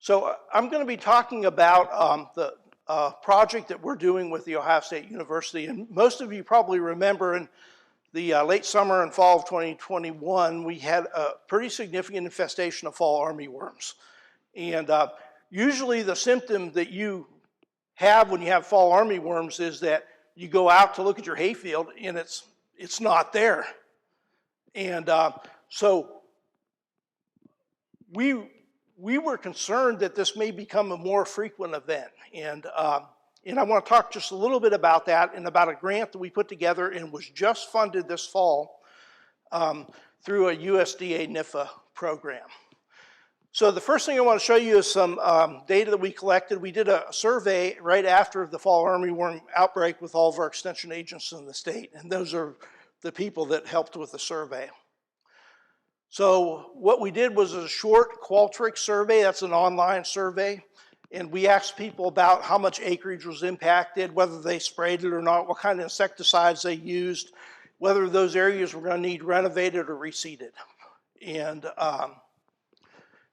So I'm going to be talking about the project that we're doing with the Ohio State University. And most of you probably remember in the late summer and fall of 2021, we had a pretty significant infestation of fall armyworms. And usually the symptom that you have when you have fall armyworms is that you go out to look at your hayfield and it's not there. And so we were concerned that this may become a more frequent event. And I want to talk just a little bit about that and about a grant that we put together and was just funded this fall through a USDA NIFA program. So the first thing I want to show you is some data that we collected. We did a survey right after the fall armyworm outbreak with all of our extension agents in the state, and those are the people that helped with the survey. So what we did was a short Qualtrics survey. That's an online survey. And we asked people about how much acreage was impacted, whether they sprayed it or not, what kind of insecticides they used, whether those areas were going to need renovated or reseeded. And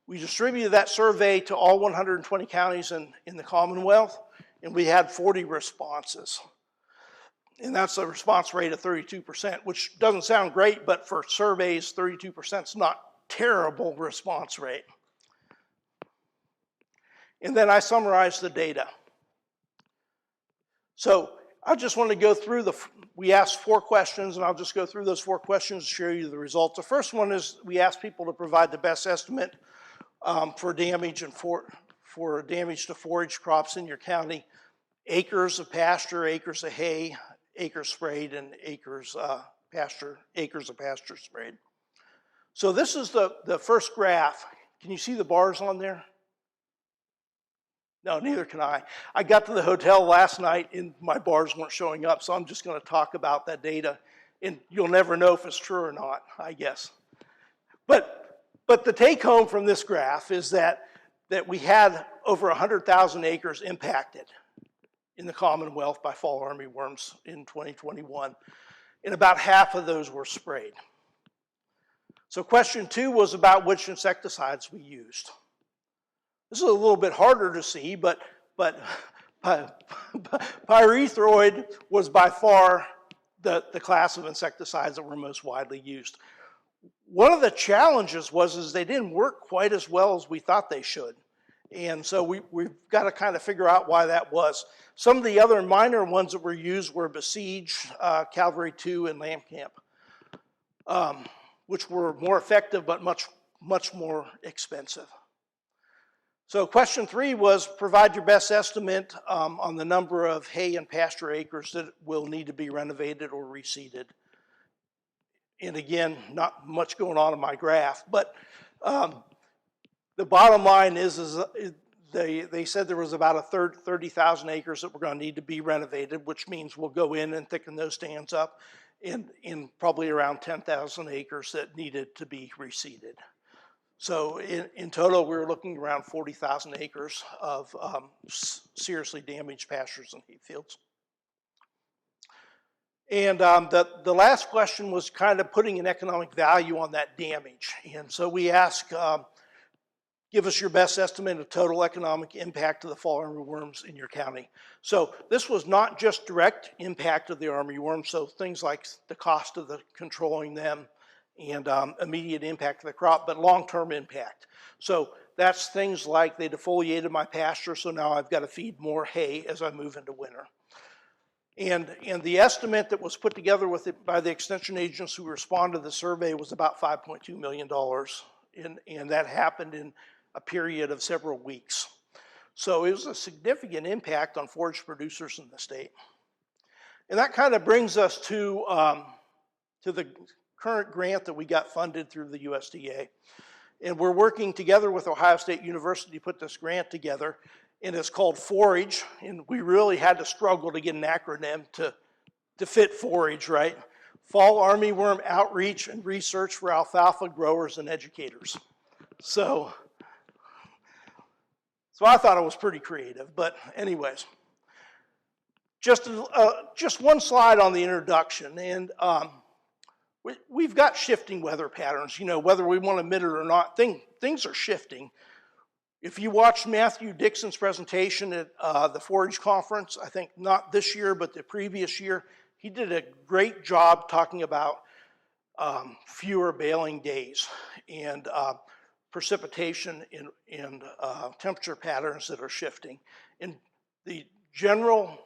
we distributed that survey to all 120 counties in the Commonwealth, and we had 40 responses. And that's a response rate of 32%, which doesn't sound great, but for surveys, 32% is not terrible response rate. And then I summarized the data. So I just want to go through we asked 4 questions, and I'll just go through those 4 questions to show you the results. The first one is we asked people to provide the best estimate for damage and for damage to forage crops in your county. Acres of pasture, acres of hay, acres sprayed, and acres of pasture sprayed. So this is the first graph. Can you see the bars on there? No, neither can I. I got to the hotel last night and my bars weren't showing up, so I'm just going to talk about that data, and you'll never know if it's true or not, I guess. But the take home from this graph is that we had over 100,000 acres impacted in the Commonwealth by fall armyworms in 2021, and about half of those were sprayed. So question 2 was about which insecticides we used. This is a little bit harder to see, but pyrethroid was by far the class of insecticides that were most widely used. One of the challenges was they didn't work quite as well as we thought they should. And so we've got to kind of figure out why that was. Some of the other minor ones that were used were Besiege, Cavalry 2, and Lamb Camp, which were more effective but much more expensive. So question 3 was provide your best estimate on the number of hay and pasture acres that will need to be renovated or reseeded. And again, not much going on in my graph, but the bottom line is they said there was about 30,000 acres that were going to need to be renovated, which means we'll go in and thicken those stands up, in probably around 10,000 acres that needed to be reseeded. So in total, we were looking around 40,000 acres of seriously damaged pastures and hay fields. And the last question was kind of putting an economic value on that damage. And so we asked, give us your best estimate of total economic impact of the fall armyworms in your county. So this was not just direct impact of the armyworm, so things like the cost of controlling them and immediate impact of the crop, but long-term impact. So that's things like they defoliated my pasture, so now I've got to feed more hay as I move into winter. And the estimate that was put together by the extension agents who responded to the survey was about $5.2 million, and that happened in a period of several weeks. So it was a significant impact on forage producers in the state. And that kind of brings us to the current grant that we got funded through the USDA. And we're working together with Ohio State University to put this grant together, and it's called Forage, and we really had to struggle to get an acronym to fit Forage, right? Fall Armyworm Outreach and Research for Alfalfa Growers and Educators. So I thought it was pretty creative, but anyways. Just one slide on the introduction, and we've got shifting weather patterns, whether we want to admit it or not, things are shifting. If you watched Matthew Dixon's presentation at the Forage conference, I think not this year, but the previous year, he did a great job talking about fewer baling days and precipitation and temperature patterns that are shifting. And the general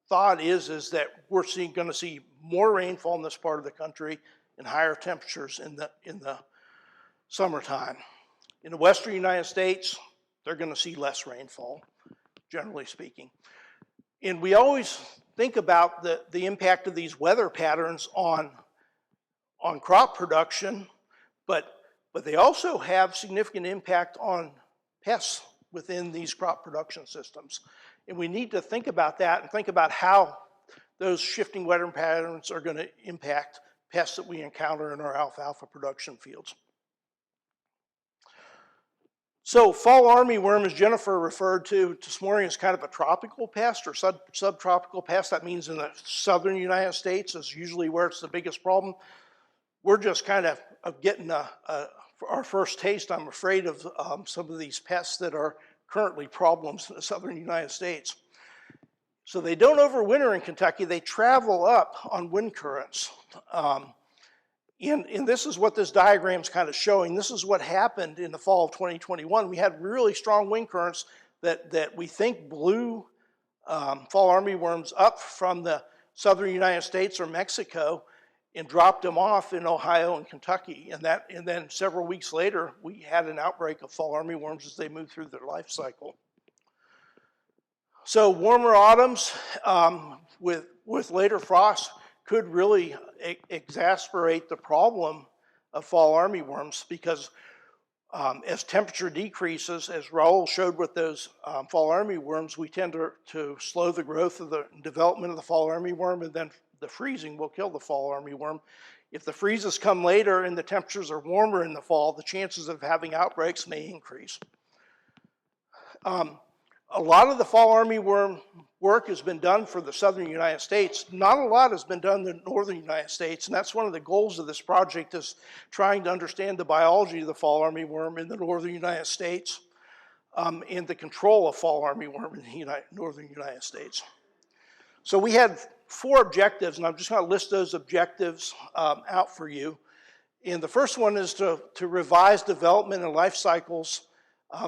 thought is that we're going to see more rainfall in this part of the country and higher temperatures in the summertime. In the western United States, they're going to see less rainfall, generally speaking. And we always think about the impact of these weather patterns on crop production, but they also have significant impact on pests within these crop production systems. And we need to think about that and think about how those shifting weather patterns are going to impact pests that we encounter in our alfalfa production fields. So fall armyworm, as Jennifer referred to this morning, is kind of a tropical pest or subtropical pest. That means in the southern United States is usually where it's the biggest problem. We're just kind of getting our first taste, I'm afraid, of some of these pests that are currently problems in the southern United States. So they don't overwinter in Kentucky. They travel up on wind currents. And this is what this diagram is kind of showing. This is what happened in the fall of 2021. We had really strong wind currents that we think blew fall armyworms up from the southern United States or Mexico and dropped them off in Ohio and Kentucky. And then several weeks later, we had an outbreak of fall armyworms as they moved through their life cycle. So warmer autumns with later frost could really exacerbate the problem of fall armyworms because as temperature decreases, as Raul showed with those fall armyworms, we tend to slow the growth of the development of the fall armyworm, and then the freezing will kill the fall armyworm. If the freezes come later and the temperatures are warmer in the fall, the chances of having outbreaks may increase. A lot of the fall armyworm work has been done for the southern United States. Not a lot has been done in the northern United States, and that's one of the goals of this project, is trying to understand the biology of the fall armyworm in the northern United States and the control of fall armyworm in the northern United States. So we had 4 objectives, and I'm just going to list those objectives out for you. And the first one is to revise development and life cycles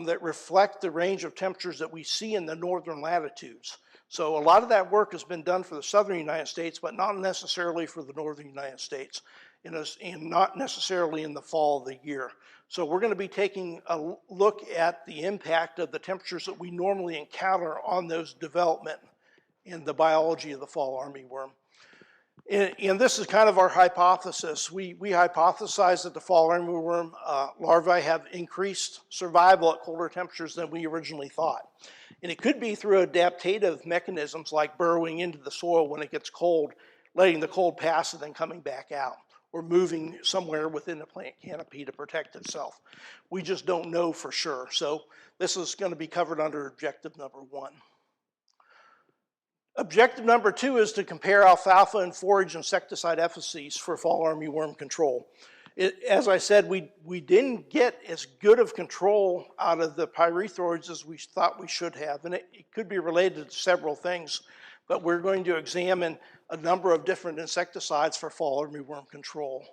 that reflect the range of temperatures that we see in the northern latitudes. So a lot of that work has been done for the southern United States, but not necessarily for the northern United States, and not necessarily in the fall of the year. So we're going to be taking a look at the impact of the temperatures that we normally encounter on those development and the biology of the fall armyworm. And this is kind of our hypothesis. We hypothesize that the fall armyworm larvae have increased survival at colder temperatures than we originally thought. And it could be through adaptive mechanisms like burrowing into the soil when it gets cold, letting the cold pass and then coming back out, or moving somewhere within the plant canopy to protect itself. We just don't know for sure. So this is going to be covered under objective number 1. Objective number 2 is to compare alfalfa and forage insecticide efficacies for fall armyworm control. As I said, we didn't get as good of control out of the pyrethroids as we thought we should have, and it could be related to several things, but we're going to examine a number of different insecticides for fall armyworm control.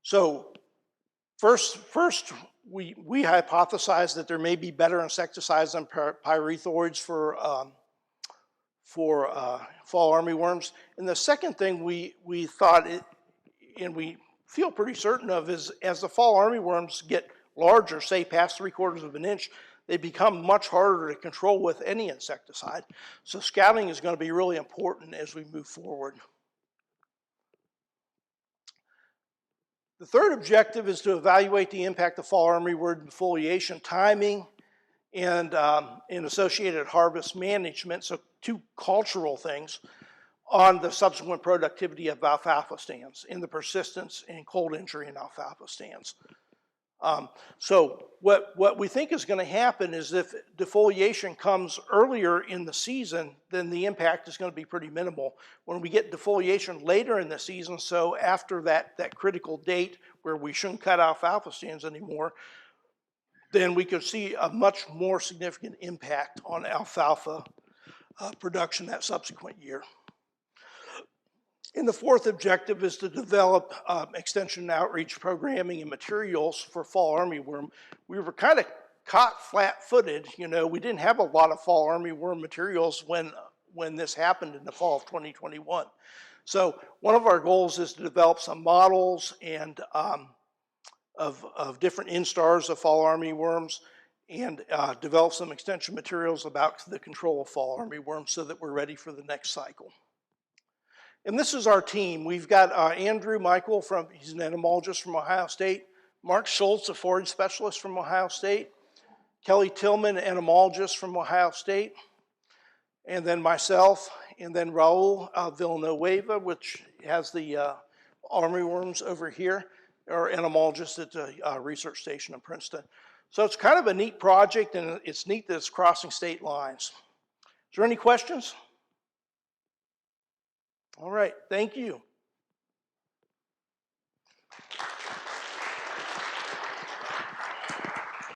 So first, we hypothesize that there may be better insecticides than pyrethroids for fall armyworms. And the second thing we thought, and we feel pretty certain of, is as the fall armyworms get larger, say past 3/4 of an inch, they become much harder to control with any insecticide. So scouting is going to be really important as we move forward. The third objective is to evaluate the impact of fall armyworm defoliation timing and associated harvest management, so 2 cultural things, on the subsequent productivity of alfalfa stands and the persistence and cold injury in alfalfa stands. So what we think is going to happen is if defoliation comes earlier in the season, then the impact is going to be pretty minimal. When we get defoliation later in the season, so after that critical date where we shouldn't cut alfalfa stands anymore, then we could see a much more significant impact on alfalfa production that subsequent year. And the fourth objective is to develop extension and outreach programming and materials for fall armyworm. We were kind of caught flat-footed. You know, we didn't have a lot of fall armyworm materials when this happened in the fall of 2021. So one of our goals is to develop some models and of different instars of fall armyworms and develop some extension materials about the control of fall armyworms so that we're ready for the next cycle. And this is our team. We've got Andrew Michael, he's an entomologist from Ohio State, Mark Schultz, a forage specialist from Ohio State, Kelly Tillman, entomologist from Ohio State, and then myself, and then Raul Villanueva, which has the armyworms over here, or entomologist at the research station in Princeton. So it's kind of a neat project, and it's neat that it's crossing state lines. Is there any questions? All right, thank you.